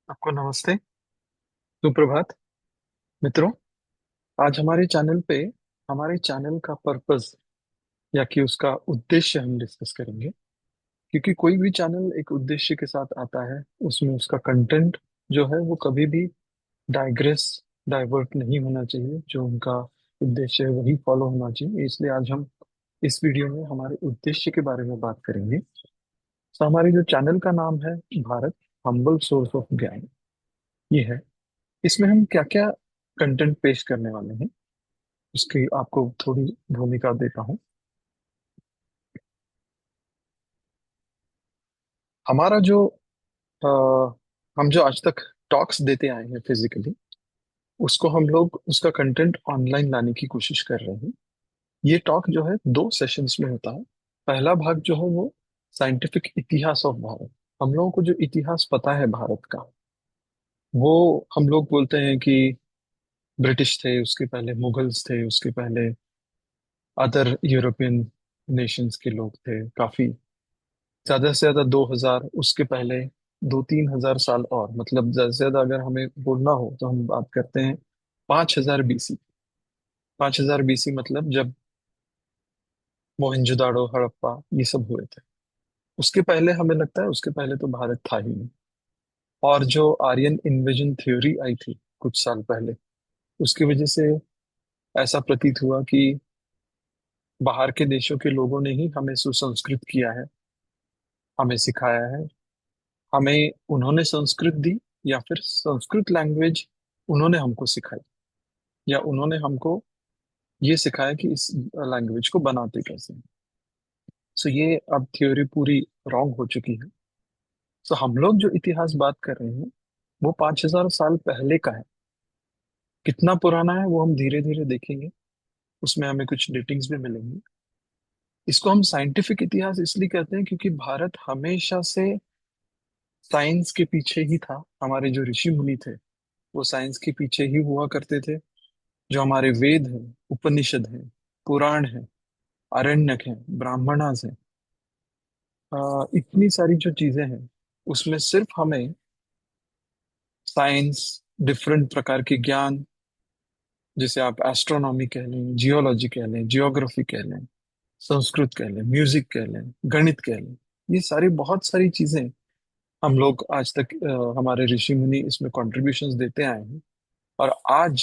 आपको नमस्ते। सुप्रभात मित्रों। आज हमारे चैनल का पर्पस या कि उसका उद्देश्य हम डिस्कस करेंगे। क्योंकि कोई भी चैनल एक उद्देश्य के साथ आता है, उसमें उसका कंटेंट जो है वो कभी भी डाइग्रेस डाइवर्ट नहीं होना चाहिए। जो उनका उद्देश्य है वही फॉलो होना चाहिए। इसलिए आज हम इस वीडियो में हमारे उद्देश्य के बारे में बात करेंगे। तो हमारे जो चैनल का नाम है भारत हम्बल सोर्स ऑफ ज्ञान, ये है। इसमें हम क्या क्या कंटेंट पेश करने वाले हैं उसकी आपको थोड़ी भूमिका देता हूँ। हमारा जो अ, हम जो आज तक टॉक्स देते आए हैं फिजिकली, उसको हम लोग उसका कंटेंट ऑनलाइन लाने की कोशिश कर रहे हैं। ये टॉक जो है 2 सेशंस में होता है। पहला भाग जो है वो साइंटिफिक इतिहास ऑफ भारत। हम लोगों को जो इतिहास पता है भारत का, वो हम लोग बोलते हैं कि ब्रिटिश थे, उसके पहले मुगल्स थे, उसके पहले अदर यूरोपियन नेशंस के लोग थे। काफी ज्यादा से ज्यादा 2000, उसके पहले 2-3 हजार साल और, मतलब ज्यादा से ज्यादा अगर हमें बोलना हो तो हम बात करते हैं 5000 BC। 5000 BC मतलब जब मोहनजोदाड़ो, हड़प्पा ये सब हुए थे। उसके पहले हमें लगता है उसके पहले तो भारत था ही नहीं। और जो आर्यन इन्वेजन थ्योरी आई थी कुछ साल पहले, उसकी वजह से ऐसा प्रतीत हुआ कि बाहर के देशों के लोगों ने ही हमें सुसंस्कृत किया है, हमें सिखाया है। हमें उन्होंने संस्कृत दी, या फिर संस्कृत लैंग्वेज उन्होंने हमको सिखाई, या उन्होंने हमको ये सिखाया कि इस लैंग्वेज को बनाते कैसे हैं। सो ये अब थ्योरी पूरी रॉन्ग हो चुकी है। सो हम लोग जो इतिहास बात कर रहे हैं वो 5000 साल पहले का है। कितना पुराना है वो हम धीरे धीरे देखेंगे, उसमें हमें कुछ डेटिंग्स भी मिलेंगी। इसको हम साइंटिफिक इतिहास इसलिए कहते हैं क्योंकि भारत हमेशा से साइंस के पीछे ही था। हमारे जो ऋषि मुनि थे वो साइंस के पीछे ही हुआ करते थे। जो हमारे वेद हैं, उपनिषद हैं, पुराण हैं, आरण्यक हैं, ब्राह्मणास हैं, इतनी सारी जो चीजें हैं, उसमें सिर्फ हमें साइंस, डिफरेंट प्रकार के ज्ञान, जैसे आप एस्ट्रोनॉमी कह लें, जियोलॉजी कह लें, जियोग्राफी कह लें, संस्कृत कह लें, म्यूजिक कह लें, गणित कह लें, ये सारी बहुत सारी चीजें हम लोग आज तक हमारे ऋषि मुनि इसमें कॉन्ट्रीब्यूशंस देते आए हैं। और आज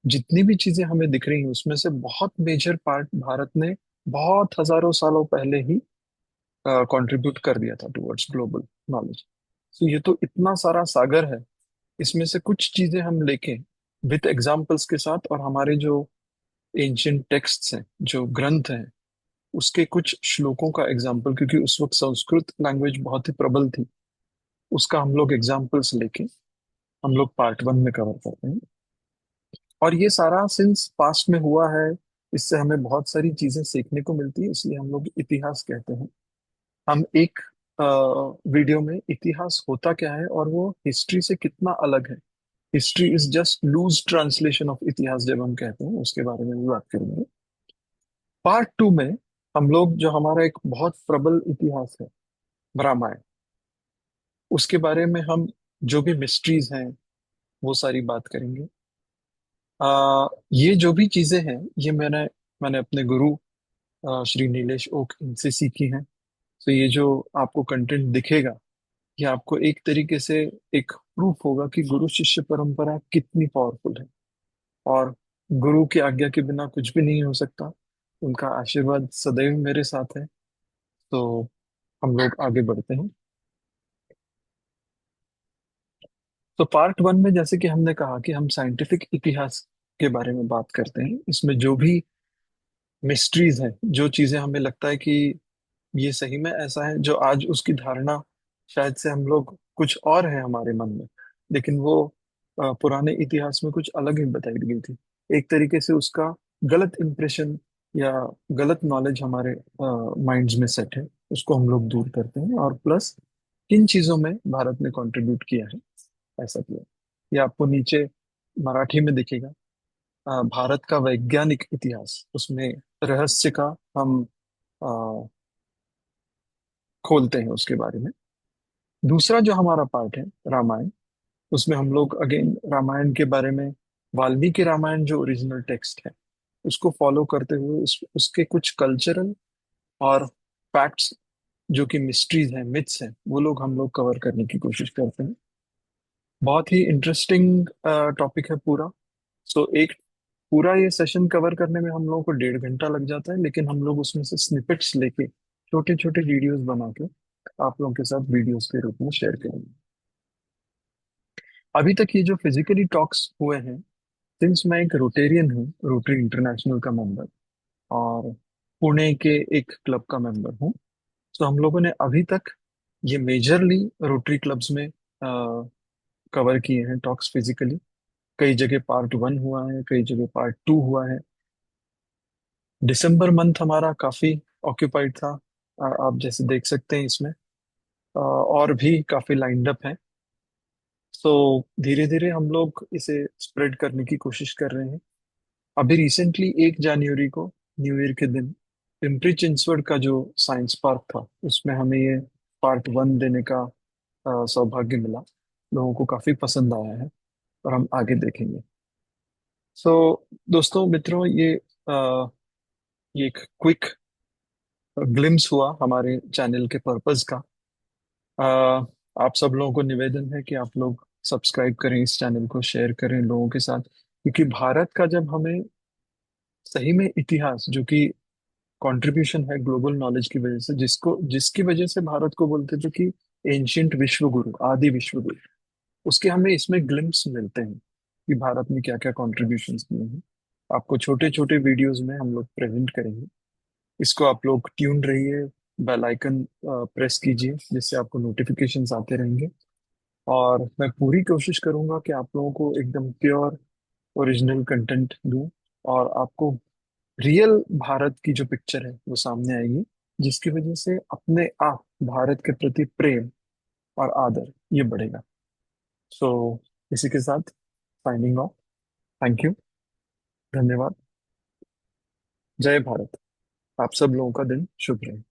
जितनी भी चीजें हमें दिख रही हैं उसमें से बहुत मेजर पार्ट भारत ने बहुत हजारों सालों पहले ही कंट्रीब्यूट कर दिया था टुवर्ड्स ग्लोबल नॉलेज। तो ये तो इतना सारा सागर है। इसमें से कुछ चीजें हम लेके विथ एग्जाम्पल्स के साथ, और हमारे जो एंशियंट टेक्स्ट्स हैं, जो ग्रंथ हैं, उसके कुछ श्लोकों का एग्जाम्पल, क्योंकि उस वक्त संस्कृत लैंग्वेज बहुत ही प्रबल थी, उसका हम लोग एग्जाम्पल्स लेके हम लोग पार्ट 1 में कवर करते हैं। और ये सारा सिंस पास्ट में हुआ है, इससे हमें बहुत सारी चीजें सीखने को मिलती है, इसलिए हम लोग इतिहास कहते हैं। हम एक वीडियो में इतिहास होता क्या है और वो हिस्ट्री से कितना अलग है, history is just lose translation of इतिहास जब हम कहते हैं, उसके बारे में भी बात करेंगे। पार्ट 2 में हम लोग जो हमारा एक बहुत प्रबल इतिहास है, रामायण, उसके बारे में हम जो भी मिस्ट्रीज हैं वो सारी बात करेंगे। ये जो भी चीजें हैं ये मैंने मैंने अपने गुरु श्री नीलेश ओक इनसे सीखी हैं। तो ये जो आपको कंटेंट दिखेगा, ये आपको एक तरीके से एक प्रूफ होगा कि गुरु शिष्य परंपरा कितनी पावरफुल है। और गुरु की आज्ञा के बिना कुछ भी नहीं हो सकता। उनका आशीर्वाद सदैव मेरे साथ है। तो हम लोग आगे बढ़ते हैं। तो पार्ट 1 में जैसे कि हमने कहा कि हम साइंटिफिक इतिहास के बारे में बात करते हैं। इसमें जो भी मिस्ट्रीज हैं, जो चीजें हमें लगता है कि ये सही में ऐसा है, जो आज उसकी धारणा शायद से हम लोग कुछ और है हमारे मन में, लेकिन वो पुराने इतिहास में कुछ अलग ही बताई गई थी। एक तरीके से उसका गलत इंप्रेशन या गलत नॉलेज हमारे माइंड्स में सेट है, उसको हम लोग दूर करते हैं। और प्लस किन चीजों में भारत ने कंट्रीब्यूट किया है, ऐसा किया। ये आपको नीचे मराठी में दिखेगा, भारत का वैज्ञानिक इतिहास, उसमें रहस्य का हम अ, खोलते हैं उसके बारे में। दूसरा जो हमारा पार्ट है रामायण, उसमें हम लोग अगेन रामायण के बारे में, वाल्मीकि रामायण जो ओरिजिनल टेक्स्ट है उसको फॉलो करते हुए उसके कुछ कल्चरल और फैक्ट्स जो कि मिस्ट्रीज हैं, मिथ्स हैं, वो लोग हम लोग कवर करने की कोशिश करते हैं। बहुत ही इंटरेस्टिंग टॉपिक है पूरा। सो एक पूरा ये सेशन कवर करने में हम लोगों को 1.5 घंटा लग जाता है, लेकिन हम लोग उसमें से स्निपेट्स लेके छोटे छोटे वीडियोस बना के आप लोगों के साथ वीडियोस के रूप में शेयर करेंगे। अभी तक ये जो फिजिकली टॉक्स हुए हैं, सिंस मैं एक रोटेरियन हूँ, रोटरी इंटरनेशनल का मेंबर, और पुणे के एक क्लब का मेंबर हूँ, तो हम लोगों ने अभी तक ये मेजरली रोटरी क्लब्स में कवर किए हैं टॉक्स फिजिकली। कई जगह पार्ट 1 हुआ है, कई जगह पार्ट 2 हुआ है। दिसंबर मंथ हमारा काफी ऑक्यूपाइड था, आप जैसे देख सकते हैं इसमें। और भी काफी लाइंड अप है। तो धीरे धीरे हम लोग इसे स्प्रेड करने की कोशिश कर रहे हैं। अभी रिसेंटली 1 जनवरी को, न्यू ईयर के दिन, पिंपरी चिंचवड का जो साइंस पार्क था उसमें हमें ये पार्ट 1 देने का सौभाग्य मिला। लोगों को काफी पसंद आया है और हम आगे देखेंगे। सो दोस्तों, मित्रों, ये एक क्विक ग्लिम्स हुआ हमारे चैनल के पर्पस का। अ, आप सब लोगों को निवेदन है कि आप लोग सब्सक्राइब करें, इस चैनल को शेयर करें लोगों के साथ, क्योंकि भारत का जब हमें सही में इतिहास, जो कि कंट्रीब्यूशन है ग्लोबल नॉलेज की वजह से, जिसकी वजह से भारत को बोलते थे कि एंशियंट विश्व गुरु, आदि विश्व गुरु, उसके हमें इसमें ग्लिम्स मिलते हैं कि भारत ने क्या क्या कॉन्ट्रीब्यूशंस किए हैं। आपको छोटे छोटे वीडियोस में हम लोग प्रेजेंट करेंगे। इसको आप लोग ट्यून रहिए, बेल आइकन प्रेस कीजिए, जिससे आपको नोटिफिकेशंस आते रहेंगे। और मैं पूरी कोशिश करूंगा कि आप लोगों को एकदम प्योर ओरिजिनल कंटेंट दूं, और आपको रियल भारत की जो पिक्चर है वो सामने आएगी, जिसकी वजह से अपने आप भारत के प्रति प्रेम और आदर ये बढ़ेगा। सो इसी के साथ साइनिंग ऑफ। Thank you. धन्यवाद। जय भारत। आप सब लोगों का दिन शुभ रहे।